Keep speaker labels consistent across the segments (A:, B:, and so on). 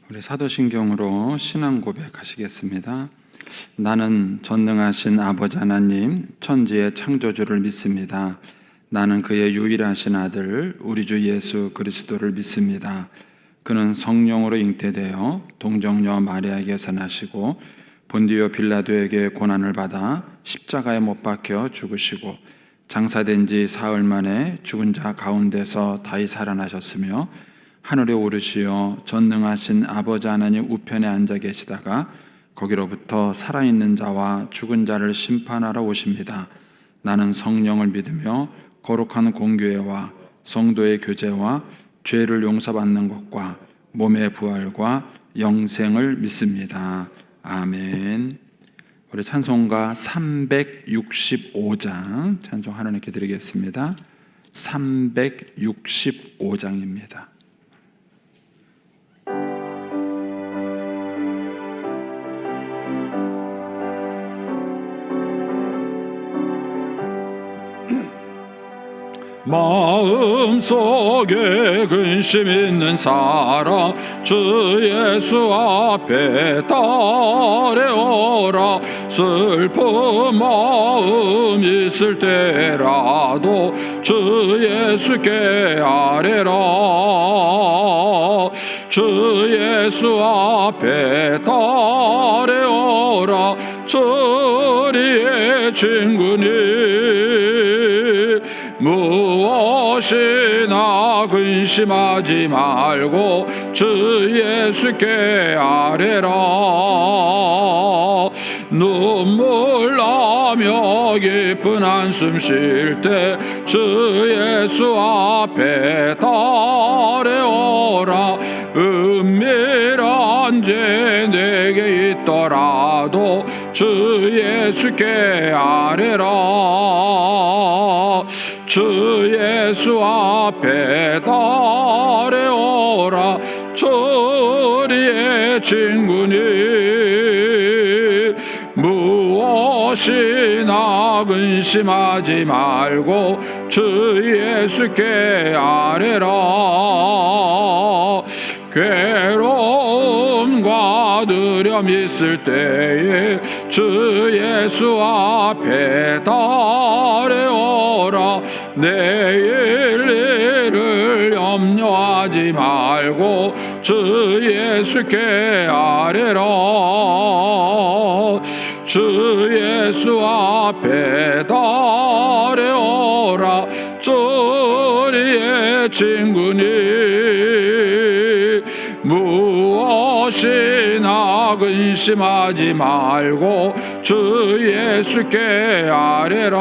A: 우리 사도신경으로 신앙 고백하시겠습니다. 나는 전능하신 아버지 하나님 천지의 창조주를 믿습니다. 나는 그의 유일하신 아들 우리 주 예수 그리스도를 믿습니다. 그는 성령으로 잉태되어 동정녀 마리아에게서 나시고 본디오 빌라도에게 고난을 받아 십자가에 못 박혀 죽으시고 장사된 지 사흘 만에 죽은 자 가운데서 다시 살아나셨으며 하늘에 오르시어 전능하신 아버지 하나님 우편에 앉아 계시다가 거기로부터 살아있는 자와 죽은 자를 심판하러 오십니다. 나는 성령을 믿으며 거룩한 공교회와 성도의 교제와 죄를 용서받는 것과 몸의 부활과 영생을 믿습니다. 아멘. 우리 찬송가 365장 찬송 하나님께 드리겠습니다. 365장입니다. 마음속에 근심 있는 사람 주 예수 앞에 달려오라. 슬픈 마음 있을 때라도 주 예수께 아뢰라. 주 예수 앞에 달려오라. 저리의 친구니 무엇이나 근심하지 말고 주 예수께 아뢰라. 눈물 나며 깊은 한숨 쉴 때 주 예수 앞에 달려오라. 은밀한 죄 내게 있더라도 주 예수께 아뢰라. 주 예수 앞에 달려오라. 저리의 친구니 무엇이나 근심하지 말고 주 예수께 아뢰라. 괴로움과 두려움 있을 때에 주 예수 앞에 달려오라. 내일 일을 염려하지 말고 주 예수께 아뢰라. 주 예수 앞에 달려오라. 저리의 친구니 무엇이나 근심하지 말고 주 예수께 아뢰라.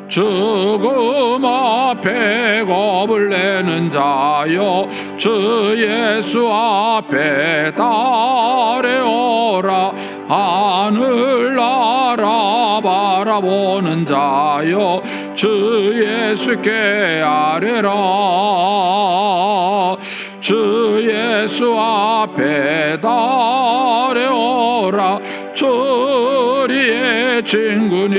A: 죽음 앞에 겁을 내는 자여 주 예수 앞에 달려오라. 하늘나라 바라보는 자여 주 예수께 아뢰라. 주 예수 앞에 달려오라. 저리의 친구니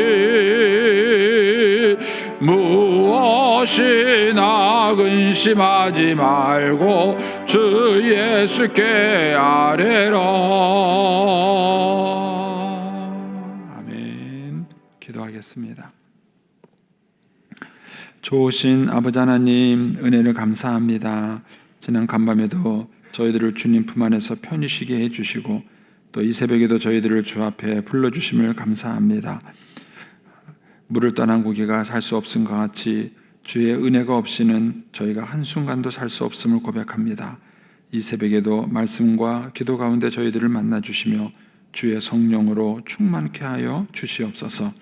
A: 무엇이나 근심하지 말고 주 예수께 아뢰라. 아멘. 기도하겠습니다. 좋으신 아버지 하나님, 은혜를 감사합니다. 지난 간밤에도 저희들을 주님 품 안에서 편히 쉬게 해주시고 또 이 새벽에도 저희들을 주 앞에 불러주심을 감사합니다. 물을 떠난 고기가 살 수 없음과 같이 주의 은혜가 없이는 저희가 한순간도 살 수 없음을 고백합니다. 이 새벽에도 말씀과 기도 가운데 저희들을 만나주시며 주의 성령으로 충만케 하여 주시옵소서.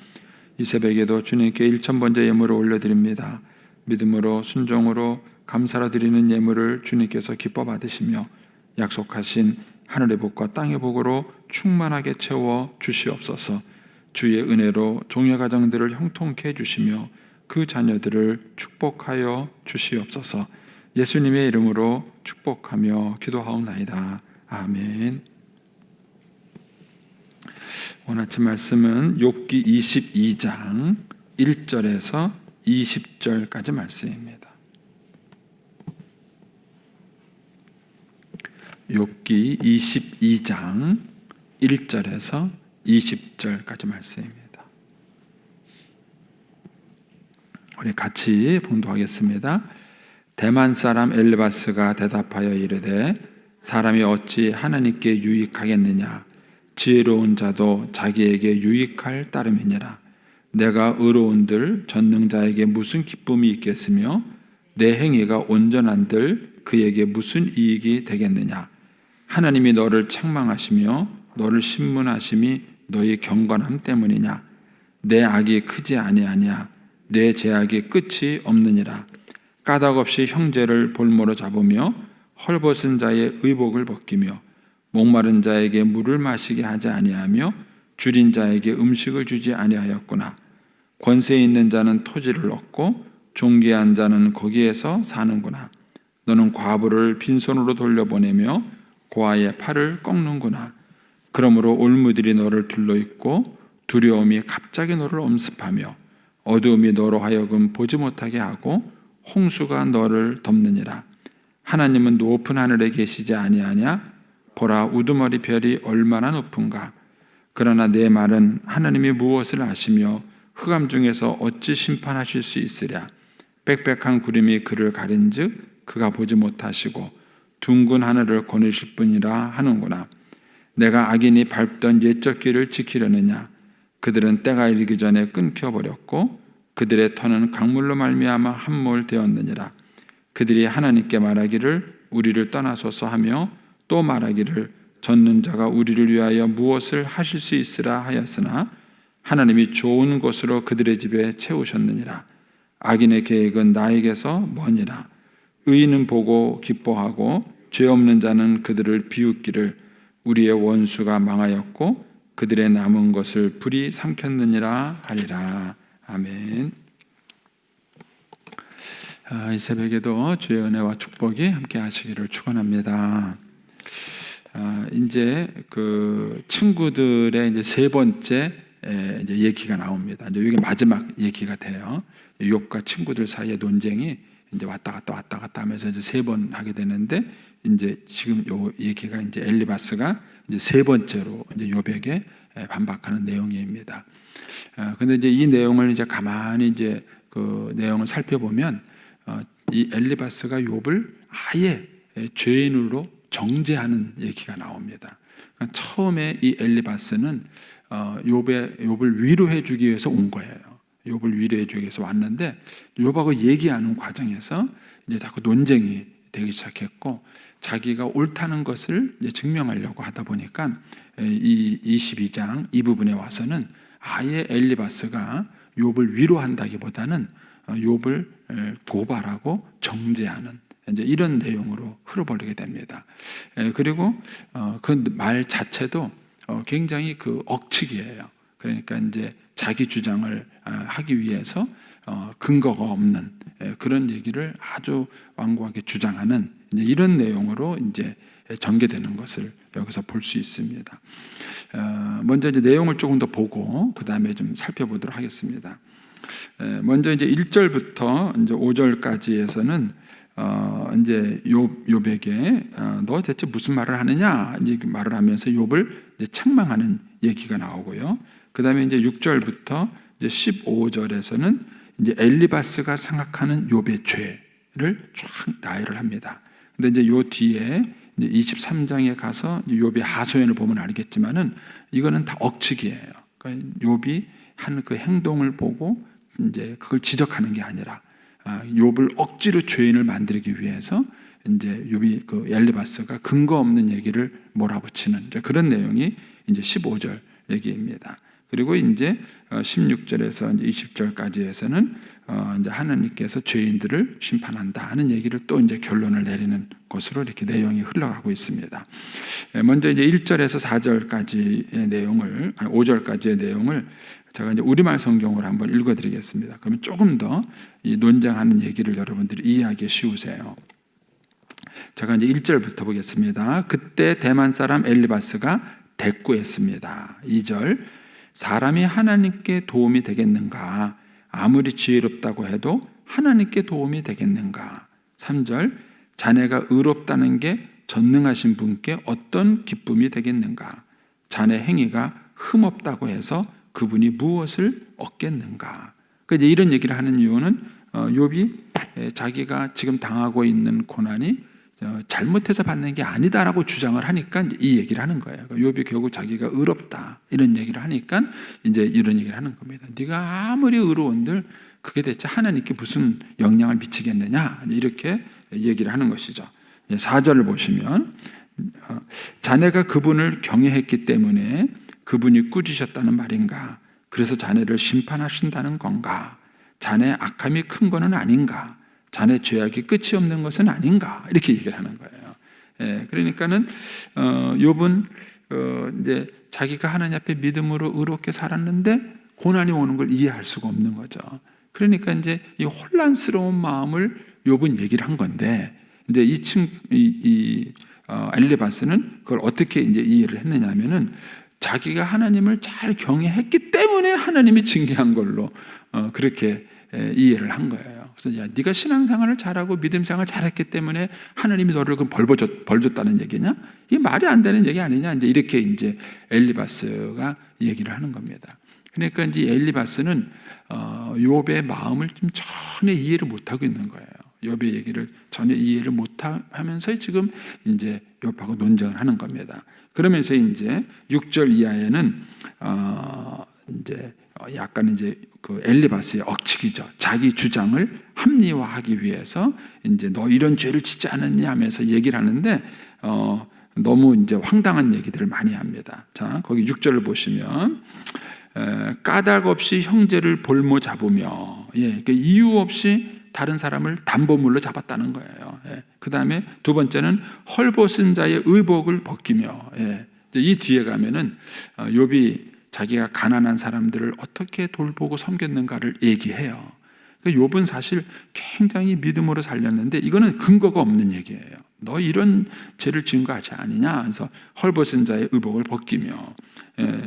A: 이 새벽에도 주님께 일천번째 예물을 올려드립니다. 믿음으로 순종으로 감사로 드리는 예물을 주님께서 기뻐 받으시며 약속하신 하늘의 복과 땅의 복으로 충만하게 채워 주시옵소서. 주의 은혜로 종의 가정들을 형통케 해주시며 그 자녀들을 축복하여 주시옵소서. 예수님의 이름으로 축복하며 기도하옵나이다. 아멘. 오늘 아침 말씀은 욥기 22장 1절에서 20절까지 말씀입니다. 욥기 22장 1절에서 20절까지 말씀입니다. 우리 같이 봉독하겠습니다. 대만 사람 엘리바스가 대답하여 이르되 사람이 어찌 하나님께 유익하겠느냐? 지혜로운 자도 자기에게 유익할 따름이니라. 내가 의로운들 전능자에게 무슨 기쁨이 있겠으며 내 행위가 온전한들 그에게 무슨 이익이 되겠느냐? 하나님이 너를 책망하시며 너를 신문하심이 너희 경건함 때문이냐? 내 악이 크지 아니하냐? 내 죄악이 끝이 없느니라. 까닭없이 형제를 볼모로 잡으며 헐벗은 자의 의복을 벗기며 목마른 자에게 물을 마시게 하지 아니하며 줄인 자에게 음식을 주지 아니하였구나. 권세 있는 자는 토지를 얻고 존귀한 자는 거기에서 사는구나. 너는 과부를 빈손으로 돌려보내며 고아의 팔을 꺾는구나. 그러므로 올무들이 너를 둘러있고 두려움이 갑자기 너를 엄습하며 어두움이 너로 하여금 보지 못하게 하고 홍수가 너를 덮느니라. 하나님은 높은 하늘에 계시지 아니하냐? 보라, 우두머리 별이 얼마나 높은가? 그러나 내 말은 하나님이 무엇을 아시며 흑암 중에서 어찌 심판하실 수 있으랴? 빽빽한 구름이 그를 가린즉 그가 보지 못하시고 둥근 하늘을 거느실 뿐이라 하는구나. 내가 악인이 밟던 옛적 길을 지키려느냐? 그들은 때가 이르기 전에 끊겨버렸고 그들의 터는 강물로 말미암아 함몰 되었느니라. 그들이 하나님께 말하기를 우리를 떠나소서 하며 또 말하기를 전능자가 우리를 위하여 무엇을 하실 수 있으라 하였으나 하나님이 좋은 곳으로 그들의 집에 채우셨느니라. 악인의 계획은 나에게서 머니라. 의인은 보고 기뻐하고 죄 없는 자는 그들을 비웃기를 우리의 원수가 망하였고 그들의 남은 것을 불이 삼켰느니라 하리라. 아멘. 이 새벽에도 주의 은혜와 축복이 함께 하시기를 축원합니다. 이제 그 친구들의 이제 세 번째 이제 얘기가 나옵니다. 이제 이게 마지막 얘기가 돼요. 욥과 친구들 사이의 논쟁이 이제 왔다 갔다 하면서 이제 세 번 하게 되는데 이제 지금 요 얘기가 이제 엘리바스가 이제 세 번째로 이제 욥에게 반박하는 내용입니다. 근데 이제 이 내용을 이제 가만히 이제 그 내용을 살펴보면 이 엘리바스가 욥을 아예 죄인으로 정죄하는 얘기가 나옵니다. 그러니까 처음에 이 엘리바스는 욥을 위로해 주기 위해서 온 거예요. 욥을 위로해 주기 위해서 왔는데 욥하고 얘기하는 과정에서 이제 자꾸 논쟁이 되기 시작했고 자기가 옳다는 것을 이제 증명하려고 하다 보니까 이 22장 이 부분에 와서는 아예 엘리바스가 욥을 위로한다기보다는 욥을 고발하고 정죄하는 이제 이런 내용으로 흘러버리게 됩니다. 그리고 그 말 자체도 굉장히 그 억측이에요. 그러니까 이제 자기 주장을 하기 위해서 근거가 없는 그런 얘기를 아주 완고하게 주장하는 이제 이런 내용으로 이제 전개되는 것을 여기서 볼 수 있습니다. 먼저 이제 내용을 조금 더 보고 그 다음에 좀 살펴보도록 하겠습니다. 먼저 이제 1절부터 이제 5절까지에서는 이제 욥에게 너 대체 무슨 말을 하느냐 이제 말을 하면서 욥을 이제 책망하는 얘기가 나오고요. 그 다음에 이제 6절부터 이제 15절에서는 이제 엘리바스가 생각하는 욥의 죄를 쫙 나열을 합니다. 근데 이제 요 뒤에 이제 23장에 가서 욥의 하소연을 보면 알겠지만은 이거는 다 억측이에요. 그러니까 욥이 한 그 행동을 보고 이제 그걸 지적하는 게 아니라 욥을 억지로 죄인을 만들기 위해서 이제 욥이 그 엘리바스가 근거 없는 얘기를 몰아붙이는 그런 내용이 이제 15절 얘기입니다. 그리고 이제 16절에서 이제 20절까지에서는 이제 하나님께서 죄인들을 심판한다 하는 얘기를 또 이제 결론을 내리는 것으로 이렇게 내용이 흘러가고 있습니다. 먼저 이제 1절에서 4절까지의 내용을 5절까지의 내용을 제가 이제 우리말 성경으로 한번 읽어드리겠습니다. 그러면 조금 더 이 논쟁하는 얘기를 여러분들이 이해하기 쉬우세요. 제가 이제 1절부터 보겠습니다. 그때 대만 사람 엘리바스가 대꾸했습니다. 2절 사람이 하나님께 도움이 되겠는가? 아무리 지혜롭다고 해도 하나님께 도움이 되겠는가? 3절 자네가 의롭다는 게 전능하신 분께 어떤 기쁨이 되겠는가? 자네 행위가 흠없다고 해서 그분이 무엇을 얻겠는가? 그러니까 이런 얘기를 하는 이유는 욥이 자기가 지금 당하고 있는 고난이 잘못해서 받는 게 아니다라고 주장을 하니까 이 얘기를 하는 거예요. 욥이 결국 자기가 의롭다 이런 얘기를 하니까 이제 이런 얘기를 하는 겁니다. 네가 아무리 의로운들 그게 대체 하나님께 무슨 영향을 미치겠느냐 이렇게 얘기를 하는 것이죠. 4절을 보시면 자네가 그분을 경외했기 때문에 그분이 꾸짖으셨다는 말인가? 그래서 자네를 심판하신다는 건가? 자네 악함이 큰 거는 아닌가? 자네 죄악이 끝이 없는 것은 아닌가? 이렇게 얘기를 하는 거예요. 그러니까는 욥은 이제 자기가 하나님 앞에 믿음으로 의롭게 살았는데 고난이 오는 걸 이해할 수가 없는 거죠. 그러니까 이제 이 혼란스러운 마음을 욥은 얘기를 한 건데, 이제 엘리바스는 그걸 어떻게 이제 이해를 했느냐면은 자기가 하나님을 잘 경외했기 때문에 하나님이 징계한 걸로 그렇게 이해를 한 거예요. 그래서 야, 네가 신앙생활을 잘하고 믿음생활을 잘했기 때문에 하나님이 너를 그럼 벌 줬다는 얘기냐? 이게 말이 안 되는 얘기 아니냐? 이제 이렇게 이제 엘리바스가 얘기를 하는 겁니다. 그러니까 이제 엘리바스는 욥의 마음을 좀 전혀 이해를 못 하고 있는 거예요. 욥의 얘기를 전혀 이해를 못 하면서 지금 이제 욥하고 논쟁을 하는 겁니다. 그러면서 이제 6절 이하에는 이제 약간 이제 그 엘리바스의 억측이죠. 자기 주장을 합리화하기 위해서 이제 너 이런 죄를 짓지 않았냐 하면서 얘기를 하는데 너무 이제 황당한 얘기들을 많이 합니다. 자, 거기 6절을 보시면 까닭 없이 형제를 볼모 잡으며, 그러니까 이유 없이 다른 사람을 담보물로 잡았다는 거예요. 그 다음에 두 번째는 헐벗은 자의 의복을 벗기며, 이 뒤에 가면은 욥이 자기가 가난한 사람들을 어떻게 돌보고 섬겼는가를 얘기해요. 그러니까 욥은 사실 굉장히 믿음으로 살렸는데 이거는 근거가 없는 얘기예요. 너 이런 죄를 지은 거 아니냐? 그래서 헐벗은 자의 의복을 벗기며,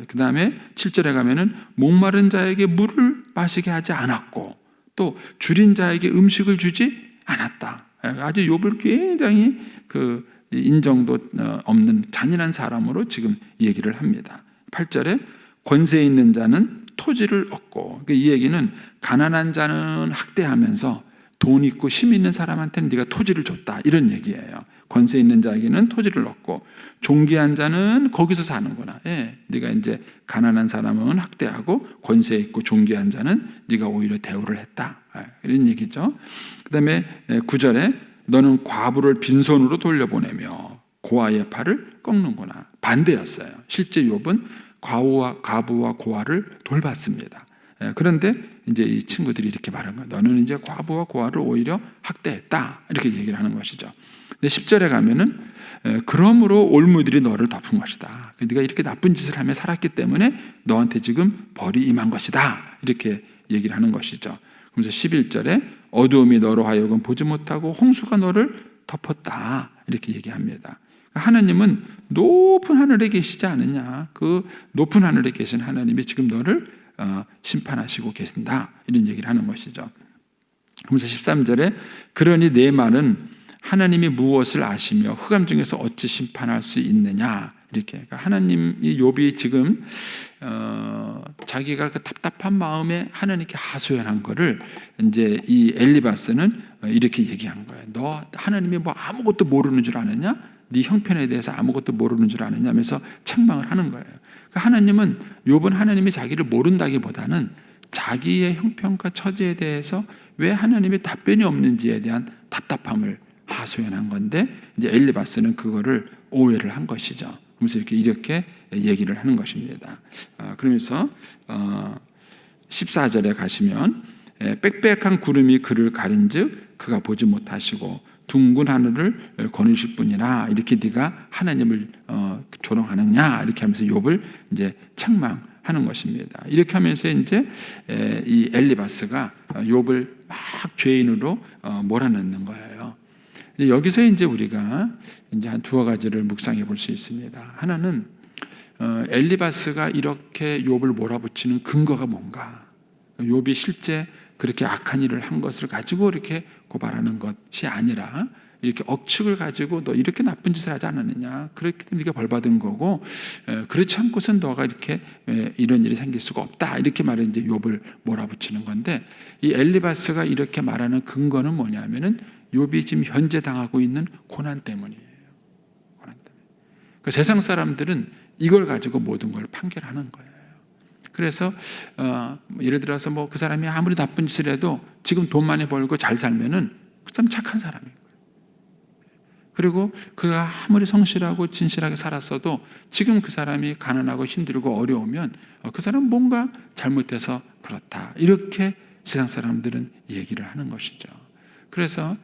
A: 그 다음에 7절에 가면은 목마른 자에게 물을 마시게 하지 않았고 또 줄인 자에게 음식을 주지 않았다. 아주 욥을 굉장히 그 인정도 없는 잔인한 사람으로 지금 얘기를 합니다. 8절에 권세 있는 자는 토지를 얻고, 이 얘기는 가난한 자는 학대하면서 돈 있고 힘 있는 사람한테는 네가 토지를 줬다 이런 얘기예요. 권세 있는 자에게는 토지를 얻고 존귀한 자는 거기서 사는구나. 네가 이제 가난한 사람은 학대하고 권세 있고 존귀한 자는 네가 오히려 대우를 했다. 이런 얘기죠. 그다음에 9절에 너는 과부를 빈손으로 돌려보내며 고아의 팔을 꺾는구나. 반대였어요. 실제 욥은 과부와 고아를 돌봤습니다. 그런데 이제 이 친구들이 이렇게 말한 거예요. 너는 이제 과부와 고아를 오히려 학대했다. 이렇게 얘기를 하는 것이죠. 근데 10절에 가면은 그러므로 올무들이 너를 덮은 것이다. 네가 이렇게 나쁜 짓을 하며 살았기 때문에 너한테 지금 벌이 임한 것이다. 이렇게 얘기를 하는 것이죠. 그래서 11절에 어두움이 너로 하여금 보지 못하고 홍수가 너를 덮었다. 이렇게 얘기합니다. 하나님은 높은 하늘에 계시지 않느냐. 그 높은 하늘에 계신 하나님이 지금 너를 심판하시고 계신다. 이런 얘기를 하는 것이죠. 그러면서 13절에 그러니 내 말은 하나님이 무엇을 아시며 흑암 중에서 어찌 심판할 수 있느냐. 이렇게. 그러니까 하나님이 욥이 지금 자기가 그 답답한 마음에 하나님께 하소연한 거를 이제 이 엘리바스는 이렇게 얘기한 거예요. 너 하나님이 뭐 아무것도 모르는 줄 아느냐? 네 형편에 대해서 아무것도 모르는 줄 아느냐 하면서 책망을 하는 거예요. 그러니까 하나님은 욥은 하나님이 자기를 모른다기보다는 자기의 형편과 처지에 대해서 왜 하나님이 답변이 없는지에 대한 답답함을 하소연한 건데 이제 엘리바스는 그거를 오해를 한 것이죠. 그래서 이렇게 얘기를 하는 것입니다. 그러면서 14절에 가시면 빽빽한 구름이 그를 가린즉 그가 보지 못하시고 둥근 하늘을 거느실 뿐이라 이렇게 네가 하나님을 조롱하느냐 이렇게 하면서 욥을 이제 책망하는 것입니다. 이렇게 하면서 이제 이 엘리바스가 욥을 막 죄인으로 몰아넣는 거예요. 여기서 이제 우리가 이제 한 두어 가지를 묵상해 볼 수 있습니다. 하나는 엘리바스가 이렇게 욥을 몰아붙이는 근거가 뭔가? 욥이 실제 그렇게 악한 일을 한 것을 가지고 이렇게 고발하는 것이 아니라 이렇게 억측을 가지고 너 이렇게 나쁜 짓을 하지 않았느냐, 그렇게 네가 벌받은 거고, 그렇지 않고선 너가 이렇게 이런 일이 생길 수가 없다, 이렇게 말해 이제 욥을 몰아붙이는 건데, 이 엘리바스가 이렇게 말하는 근거는 뭐냐면은 욥이 지금 현재 당하고 있는 고난 때문이에요. 고난 때문에. 그 세상 사람들은 이걸 가지고 모든 걸 판결하는 거예요. 그래서 예를 들어서 뭐 그 사람이 아무리 나쁜 짓을 해도 지금 돈 많이 벌고 잘 살면은 그 사람 착한 사람인 거예요. 그리고 그가 아무리 성실하고 진실하게 살았어도 지금 그 사람이 가난하고 힘들고 어려우면 그 사람은 뭔가 잘못돼서 그렇다, 이렇게 세상 사람들은 얘기를 하는 것이죠. 그래서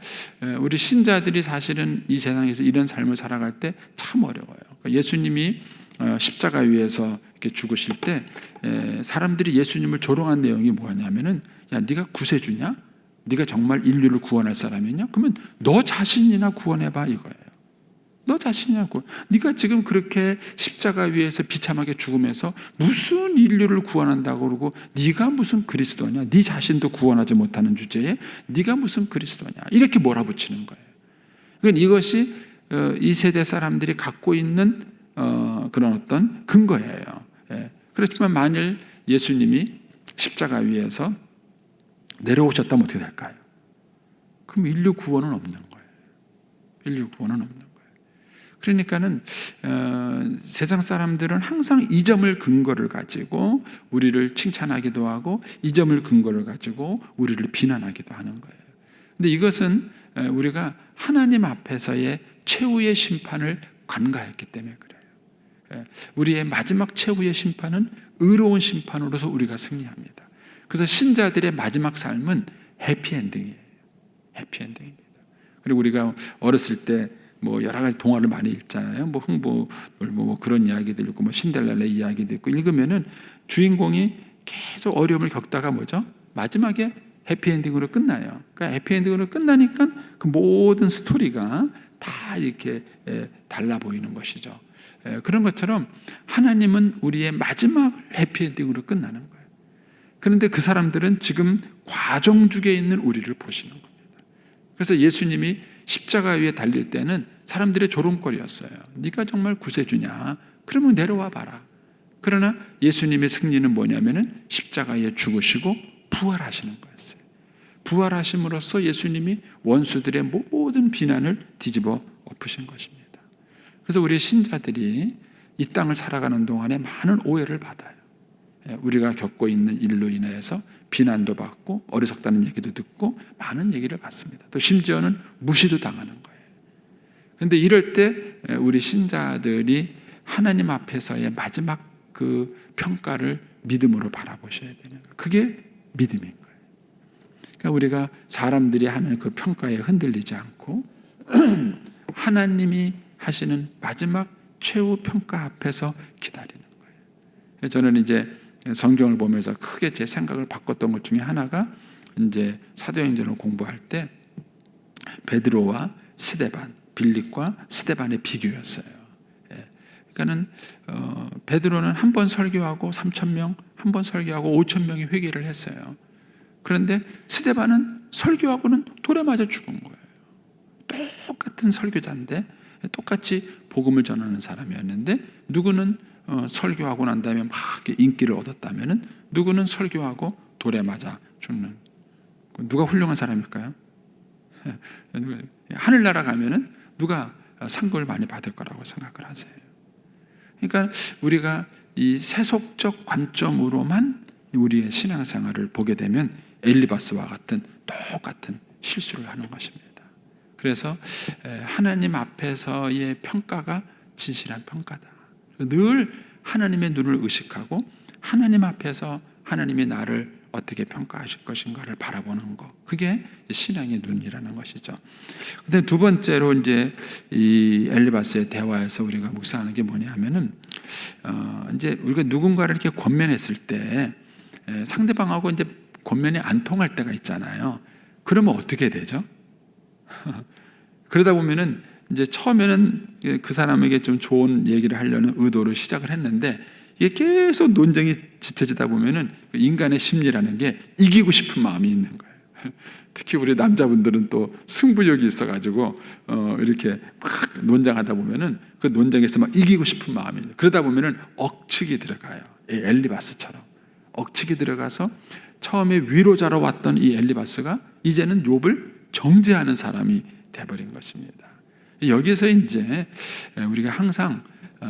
A: 우리 신자들이 사실은 이 세상에서 이런 삶을 살아갈 때 참 어려워요. 예수님이 십자가 위에서 이렇게 죽으실 때 사람들이 예수님을 조롱한 내용이 뭐냐면은, 야, 네가 구세주냐? 네가 정말 인류를 구원할 사람이냐? 그러면 너 자신이나 구원해봐, 이거예요. 너 자신이나 구원. 네가 지금 그렇게 십자가 위에서 비참하게 죽으면서 무슨 인류를 구원한다고 그러고 네가 무슨 그리스도냐? 네 자신도 구원하지 못하는 주제에 네가 무슨 그리스도냐? 이렇게 몰아붙이는 거예요. 그러니까 이것이 이 세대 사람들이 갖고 있는 그런 어떤 근거예요. 그렇지만 만일 예수님이 십자가 위에서 내려오셨다면 어떻게 될까요? 그럼 인류 구원은 없는 거예요. 인류 구원은 없는 거예요. 그러니까는 세상 사람들은 항상 이 점을 근거를 가지고 우리를 칭찬하기도 하고, 이 점을 근거를 가지고 우리를 비난하기도 하는 거예요. 근데 이것은 우리가 하나님 앞에서의 최후의 심판을 관가했기 때문에 그래요. 우리의 마지막 최후의 심판은 의로운 심판으로서 우리가 승리합니다. 그래서 신자들의 마지막 삶은 해피엔딩이에요. 해피엔딩입니다. 그리고 우리가 어렸을 때 뭐 여러 가지 동화를 많이 읽잖아요. 뭐 흥부 뭐 그런 이야기들 읽고, 뭐 신데렐라 이야기도 있고, 읽으면은 주인공이 계속 어려움을 겪다가 뭐죠? 마지막에 해피엔딩으로 끝나요. 그러니까 해피엔딩으로 끝나니까 그 모든 스토리가 다 이렇게 달라 보이는 것이죠. 그런 것처럼 하나님은 우리의 마지막 해피엔딩으로 끝나는 거예요. 그런데 그 사람들은 지금 과정 중에 있는 우리를 보시는 겁니다. 그래서 예수님이 십자가 위에 달릴 때는 사람들의 조롱거리였어요. 네가 정말 구세주냐? 그러면 내려와 봐라. 그러나 예수님의 승리는 뭐냐면은 십자가에 죽으시고 부활하시는 거였어요. 부활하심으로써 예수님이 원수들의 모든 비난을 뒤집어 엎으신 것입니다. 그래서 우리 신자들이 이 땅을 살아가는 동안에 많은 오해를 받아요. 우리가 겪고 있는 일로 인해서 비난도 받고 어리석다는 얘기도 듣고 많은 얘기를 받습니다. 또 심지어는 무시도 당하는 거예요. 그런데 이럴 때 우리 신자들이 하나님 앞에서의 마지막 그 평가를 믿음으로 바라보셔야 되는 거예요. 그게 믿음인 거예요. 그러니까 우리가 사람들이 하는 그 평가에 흔들리지 않고 하나님이 하시는 마지막 최후 평가 앞에서 기다리는 거예요. 저는 이제 성경을 보면서 크게 제 생각을 바꿨던 것 중에 하나가, 이제 사도행전을 공부할 때 베드로와 스데반, 빌립과 스데반의 비교였어요. 그러니까는 베드로는 한 번 설교하고 3,000명, 한 번 설교하고 5,000명이 회개를 했어요. 그런데 스데반은 설교하고는 돌에 맞아 죽은 거예요. 똑같은 설교자인데, 똑같이 복음을 전하는 사람이었는데, 누구는 설교하고 난 다음에 막 인기를 얻었다면은, 누구는 설교하고 돌에 맞아 죽는. 누가 훌륭한 사람일까요? 하늘나라 가면은 누가 상급을 많이 받을 거라고 생각을 하세요? 그러니까 우리가 이 세속적 관점으로만 우리의 신앙생활을 보게 되면 엘리바스와 같은 똑같은 실수를 하는 것입니다. 그래서 하나님 앞에서의 평가가 진실한 평가다. 늘 하나님의 눈을 의식하고 하나님 앞에서 하나님이 나를 어떻게 평가하실 것인가를 바라보는 것, 그게 신앙의 눈이라는 것이죠. 근데 두 번째로 이제 이 엘리바스의 대화에서 우리가 묵상하는 게 뭐냐면은, 이제 우리가 누군가를 이렇게 권면했을 때 상대방하고 이제 권면이 안 통할 때가 있잖아요. 그러면 어떻게 되죠? 그러다 보면은 이제 처음에는 그 사람에게 좀 좋은 얘기를 하려는 의도로 시작을 했는데, 이게 계속 논쟁이 짙어지다 보면은 인간의 심리라는 게 이기고 싶은 마음이 있는 거예요. 특히 우리 남자분들은 또 승부욕이 있어가지고 이렇게 막 논쟁하다 보면은 그 논쟁에서 막 이기고 싶은 마음이, 그러다 보면은 억측이 들어가요. 이 엘리바스처럼 억측이 들어가서 처음에 위로자로 왔던 이 엘리바스가 이제는 욥을 정죄하는 사람이 돼버린 것입니다. 여기서 이제 우리가 항상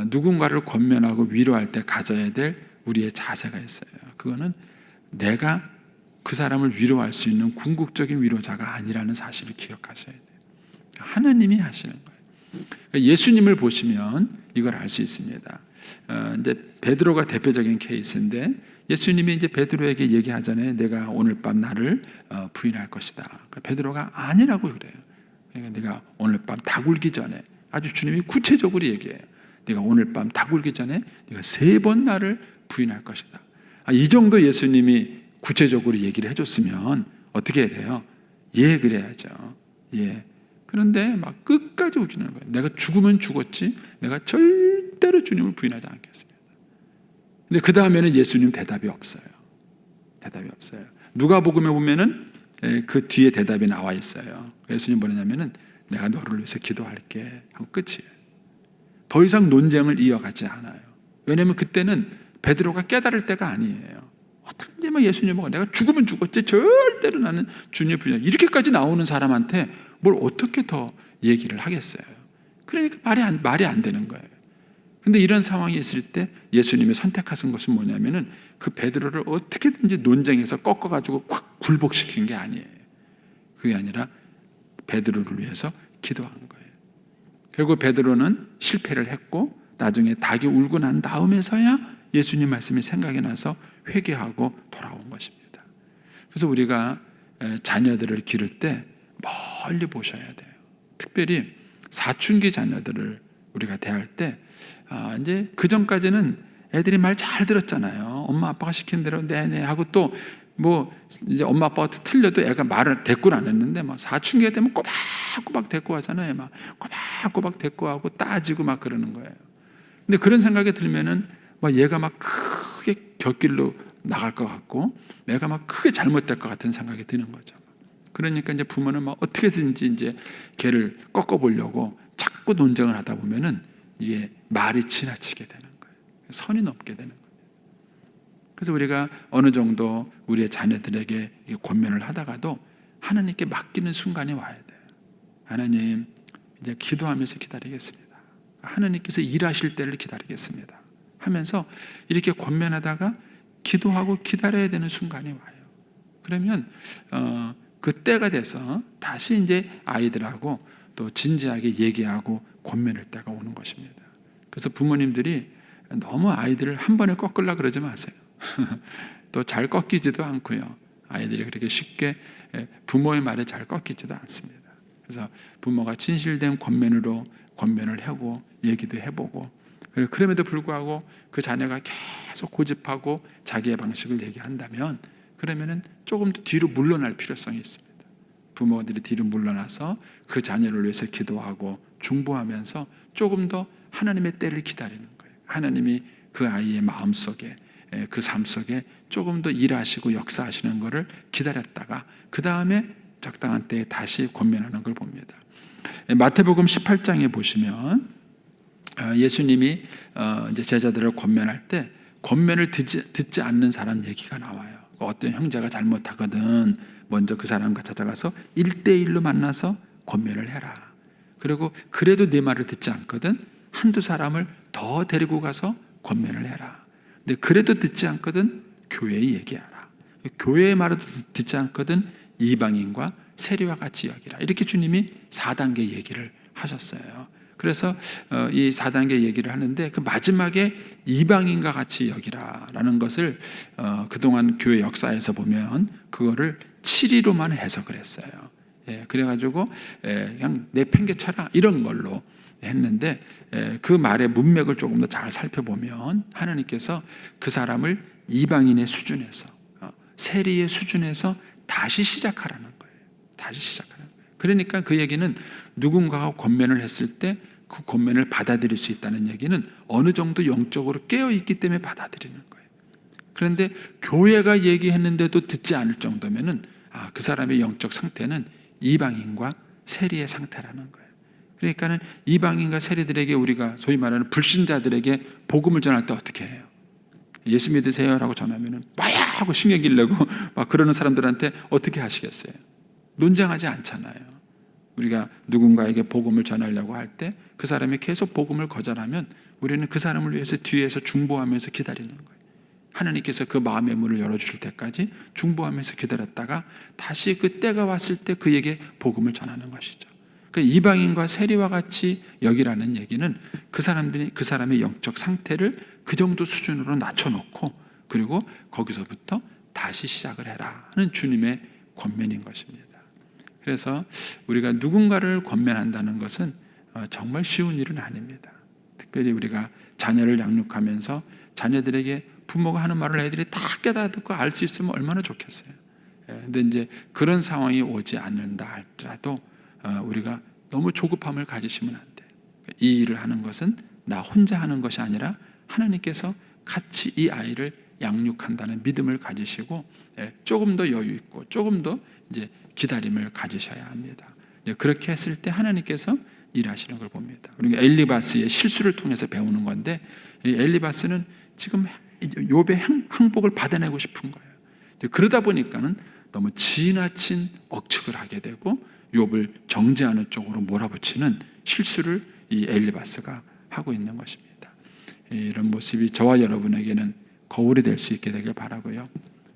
A: 누군가를 권면하고 위로할 때 가져야 될 우리의 자세가 있어요. 그거는 내가 그 사람을 위로할 수 있는 궁극적인 위로자가 아니라는 사실을 기억하셔야 돼요. 하나님이 하시는 거예요. 예수님을 보시면 이걸 알 수 있습니다. 이제 베드로가 대표적인 케이스인데, 예수님이 이제 베드로에게 얘기하잖아요. 내가 오늘 밤 나를 부인할 것이다. 그러니까 베드로가 아니라고 그래요. 그러니까 내가 오늘 밤 다 굴기 전에, 아주 주님이 구체적으로 얘기해요. 내가 오늘 밤 다 굴기 전에 네가 3번 나를 부인할 것이다. 이 정도 예수님이 구체적으로 얘기를 해줬으면 어떻게 해야 돼요? 예, 그래야죠. 예. 그런데 막 끝까지 우기는 거예요. 내가 죽으면 죽었지 내가 절대로 주님을 부인하지 않겠습니다. 근데 그 다음에는 예수님 대답이 없어요. 대답이 없어요. 누가복음에 보면은 그 뒤에 대답이 나와 있어요. 예수님 뭐냐면은 내가 너를 위해서 기도할게 하고 끝이에요. 더 이상 논쟁을 이어가지 않아요. 왜냐하면 그때는 베드로가 깨달을 때가 아니에요. 어떻게 막 예수님은 내가 죽으면 죽었지 절대로 나는 주님의 부인, 이렇게까지 나오는 사람한테 뭘 어떻게 더 얘기를 하겠어요. 그러니까 말이 안 되는 거예요. 근데 이런 상황이 있을 때 예수님이 선택하신 것은 뭐냐면은 그 베드로를 어떻게든지 논쟁에서 꺾어가지고 확 굴복시킨 게 아니에요. 그게 아니라 베드로를 위해서 기도한 거예요. 결국 베드로는 실패를 했고 나중에 닭이 울고 난 다음에서야 예수님 말씀이 생각이 나서 회개하고 돌아온 것입니다. 그래서 우리가 자녀들을 기를 때 멀리 보셔야 돼요. 특별히 사춘기 자녀들을 우리가 대할 때 이제 그 전까지는 애들이 말 잘 들었잖아요. 엄마 아빠가 시킨 대로 네네 하고, 또 뭐 이제 엄마 아빠가 틀려도 애가 말을 대꾸를 안 했는데 막 사춘기가 되면 꼬박꼬박 대꾸하잖아요. 막 꼬박꼬박 대꾸하고 따지고 막 그러는 거예요. 근데 그런 생각이 들면은 막 얘가 막 크게 곁길로 나갈 것 같고 내가 막 크게 잘못될 것 같은 생각이 드는 거죠. 그러니까 이제 부모는 막 어떻게든지 이제 걔를 꺾어보려고 자꾸 논쟁을 하다 보면은 이게 말이 지나치게 되는 거예요. 선이 넘게 되는 거예요. 그래서 우리가 어느 정도 우리의 자녀들에게 권면을 하다가도 하나님께 맡기는 순간이 와야 돼요. 하나님, 이제 기도하면서 기다리겠습니다. 하나님께서 일하실 때를 기다리겠습니다 하면서 이렇게 권면하다가 기도하고 기다려야 되는 순간이 와요. 그러면 그 때가 돼서 다시 이제 아이들하고 또 진지하게 얘기하고 권면할 때가 오는 것입니다. 그래서 부모님들이 너무 아이들을 한 번에 꺾으려고 그러지 마세요. 또 잘 꺾이지도 않고요. 아이들이 그렇게 쉽게 부모의 말에 잘 꺾이지도 않습니다. 그래서 부모가 진실된 권면으로 권면을 하고 얘기도 해보고, 그럼에도 불구하고 그 자녀가 계속 고집하고 자기의 방식을 얘기한다면 그러면은 조금 더 뒤로 물러날 필요성이 있습니다. 부모들이 뒤로 물러나서 그 자녀를 위해서 기도하고 중보하면서 조금 더 하나님의 때를 기다리는 거예요. 하나님이 그 아이의 마음속에, 그 삶 속에 조금 더 일하시고 역사하시는 것을 기다렸다가 그 다음에 적당한 때에 다시 권면하는 걸 봅니다. 마태복음 18장에 보시면 예수님이 이제 제자들을 권면할 때 권면을 듣지 않는 사람 얘기가 나와요. 어떤 형제가 잘못하거든 먼저 그 사람과 찾아가서 1대1로 만나서 권면을 해라. 그리고 그래도 네 말을 듣지 않거든 한두 사람을 더 데리고 가서 권면을 해라. 근데 그래도 듣지 않거든 교회에 얘기하라. 교회의 말을 듣지 않거든 이방인과 세리와 같이 여기라. 이렇게 주님이 4단계 얘기를 하셨어요. 그래서 이 4단계 얘기를 하는데 그 마지막에 이방인과 같이 여기라라는 것을 그동안 교회 역사에서 보면 그거를 7위로만 해석을 했어요. 그래가지고 그냥 내팽개쳐라 이런 걸로 했는데 그 말의 문맥을 조금 더 잘 살펴보면 하나님께서 그 사람을 이방인의 수준에서 세리의 수준에서 다시 시작하라는 거예요. 다시 시작하라는 거예요. 그러니까 그 얘기는 누군가가 권면을 했을 때 그 권면을 받아들일 수 있다는 얘기는 어느 정도 영적으로 깨어있기 때문에 받아들이는 거예요. 그런데 교회가 얘기했는데도 듣지 않을 정도면은 그 사람의 영적 상태는 이방인과 세리의 상태라는 거예요. 그러니까는 이방인과 세리들에게 우리가 소위 말하는 불신자들에게 복음을 전할 때 어떻게 해요? 예수 믿으세요라고 전하면은 뭐야 하고 신경질 내고 막 그러는 사람들한테 어떻게 하시겠어요? 논쟁하지 않잖아요. 우리가 누군가에게 복음을 전하려고 할 때 그 사람이 계속 복음을 거절하면 우리는 그 사람을 위해서 뒤에서 중보하면서 기다리는 거예요. 하나님께서 그 마음의 문을 열어주실 때까지 중보하면서 기다렸다가 다시 그 때가 왔을 때 그에게 복음을 전하는 것이죠. 그러니까 이방인과 세리와 같이 여기라는 얘기는 그 사람의 영적 상태를 그 정도 수준으로 낮춰놓고 그리고 거기서부터 다시 시작을 해라 하는 주님의 권면인 것입니다. 그래서 우리가 누군가를 권면한다는 것은 정말 쉬운 일은 아닙니다. 특별히 우리가 자녀를 양육하면서 자녀들에게 부모가 하는 말을 애들이 다 깨닫고 알 수 있으면 얼마나 좋겠어요. 근데 이제 그런 상황이 오지 않는다 할지라도 우리가 너무 조급함을 가지시면 안 돼요. 이 일을 하는 것은 나 혼자 하는 것이 아니라 하나님께서 같이 이 아이를 양육한다는 믿음을 가지시고 조금 더 여유 있고 조금 더 이제 기다림을 가지셔야 합니다. 그렇게 했을 때 하나님께서 일하시는 걸 봅니다. 우리가 엘리바스의 실수를 통해서 배우는 건데 이 엘리바스는 지금 욥의 항복을 받아내고 싶은 거예요. 그러다 보니까는 너무 지나친 억측을 하게 되고 욥을 정죄하는 쪽으로 몰아붙이는 실수를 이 엘리바스가 하고 있는 것입니다. 이런 모습이 저와 여러분에게는 거울이 될 수 있게 되길 바라고요.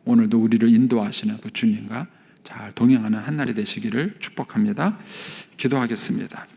A: 오늘도 우리를 인도하시는 그 주님과 잘 동행하는 한 날이 되시기를 축복합니다. 기도하겠습니다.